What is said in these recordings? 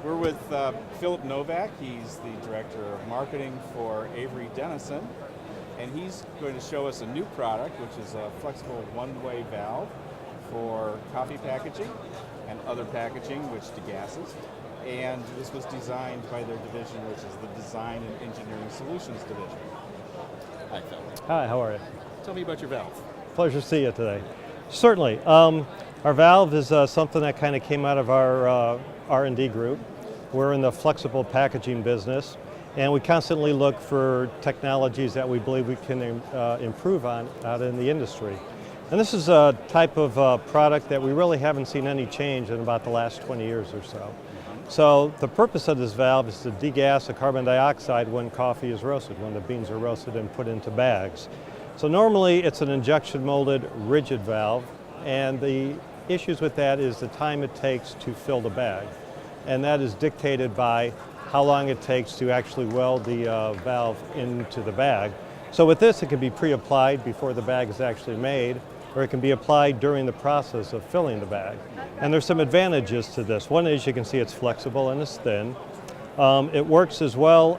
We're with Philip Novac. He's the Director of Marketing for Avery Dennison, and he's going to show us a new product, which is a flexible one-way valve for coffee packaging and other packaging, which degasses. And this was designed by their division, which is the Design and Engineering Solutions Division. Hi, Phil. Hi, how are you? Tell me about your valve. Pleasure to see you today. Certainly. Our valve is something that kind of came out of our R&D group. We're in the flexible packaging business, and we constantly look for technologies that we believe we can improve on out in the industry. And this is a type of product that we really haven't seen any change in about the last 20 years or so. So the purpose of this valve is to degas the carbon dioxide when coffee is roasted, when the beans are roasted and put into bags. So normally it's an injection molded rigid valve, and the issues with that is the time it takes to fill the bag. And that is dictated by how long it takes to actually weld the valve into the bag. So with this, it can be pre-applied before the bag is actually made, or it can be applied during the process of filling the bag. And there's some advantages to this. One is you can see it's flexible and it's thin. It works as well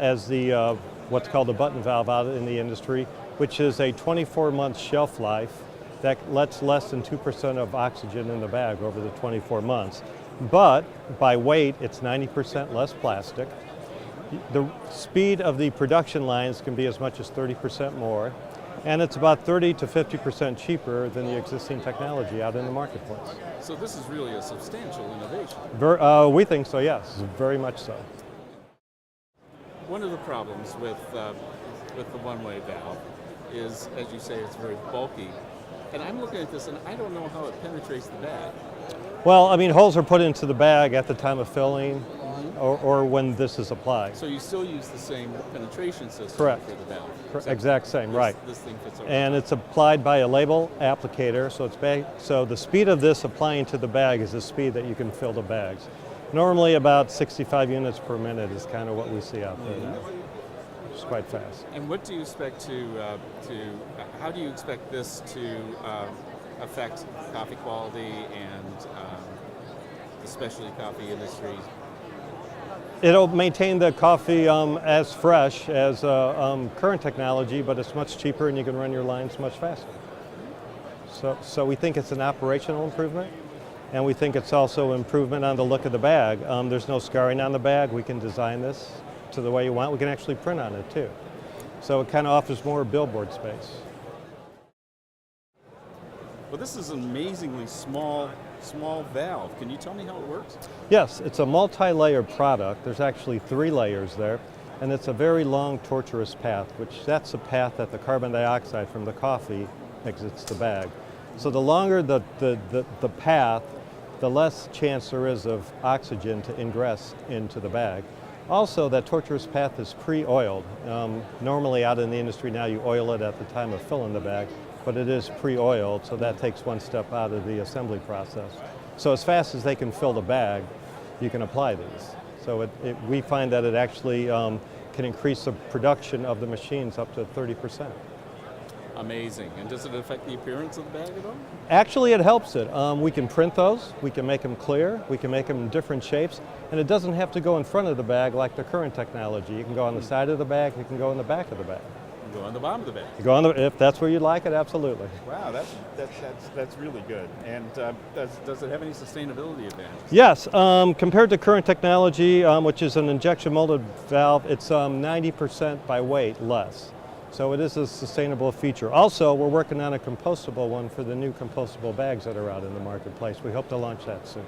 as the what's called the button valve out in the industry, which is a 24-month shelf life that lets less than 2% of oxygen in the bag over the 24 months. But by weight, it's 90% less plastic. The speed of the production lines can be as much as 30% more, and it's about 30 to 50% cheaper than the existing technology out in the marketplace. So this is really a substantial innovation. We think so, yes, very much so. One of the problems with the one-way valve is, as you say, it's very bulky. And I'm looking at this and I don't know how it penetrates the bag. Well, I mean, holes are put into the bag at the time of filling or when this is applied. So you still use the same penetration system. Correct. For the valve. Exact same, right. This thing fits over. And it's applied by a label applicator, so the speed of this applying to the bag is the speed that you can fill the bags. Normally about 65 units per minute is kind of what we see out there now. It's quite fast. And what do you expect how do you expect this to affect coffee quality and the specialty coffee industry? It'll maintain the coffee as fresh as current technology, but it's much cheaper and you can run your lines much faster. So we think it's an operational improvement, and we think it's also improvement on the look of the bag. There's no scarring on the bag. We can design this to the way you want. We can actually print on it too. So it kind of offers more billboard space. Well, this is an amazingly small valve. Can you tell me how it works? Yes, it's a multi-layer product. There's actually 3 layers there, and it's a very long, tortuous path, that's the path that the carbon dioxide from the coffee exits the bag. So the longer the path, the less chance there is of oxygen to ingress into the bag. Also, that tortuous path is pre-oiled. Normally out in the industry now you oil it at the time of filling the bag, but it is pre-oiled, so that takes one step out of the assembly process. So as fast as they can fill the bag, you can apply these. So we find that it actually can increase the production of the machines up to 30%. Amazing. And does it affect the appearance of the bag at all? Actually, it helps it. We can print those, we can make them clear, we can make them in different shapes, and it doesn't have to go in front of the bag like the current technology. You can go on the side of the bag, you can go in the back of the bag. You can go on the bottom of the bag. You go if that's where you like it, absolutely. Wow, that's really good. And does it have any sustainability advantages? Yes, compared to current technology, which is an injection molded valve, it's 90% by weight less. So it is a sustainable feature. Also, we're working on a compostable one for the new compostable bags that are out in the marketplace. We hope to launch that soon.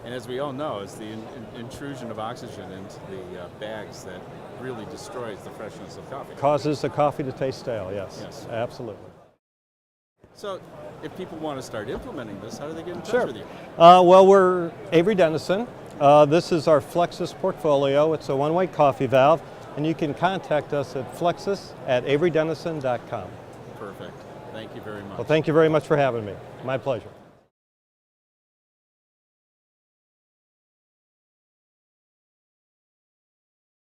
And as we all know, it's the intrusion of oxygen into the bags that really destroys the freshness of coffee. Causes the coffee to taste stale, yes. Yes. Absolutely. So if people want to start implementing this, how do they get in touch Sure. with you? Well, we're Avery Dennison. This is our Flexus portfolio. It's a one-way coffee valve. And you can contact us at flexus@averydennison.com. Perfect. Thank you very much. Well, thank you very much for having me. My pleasure.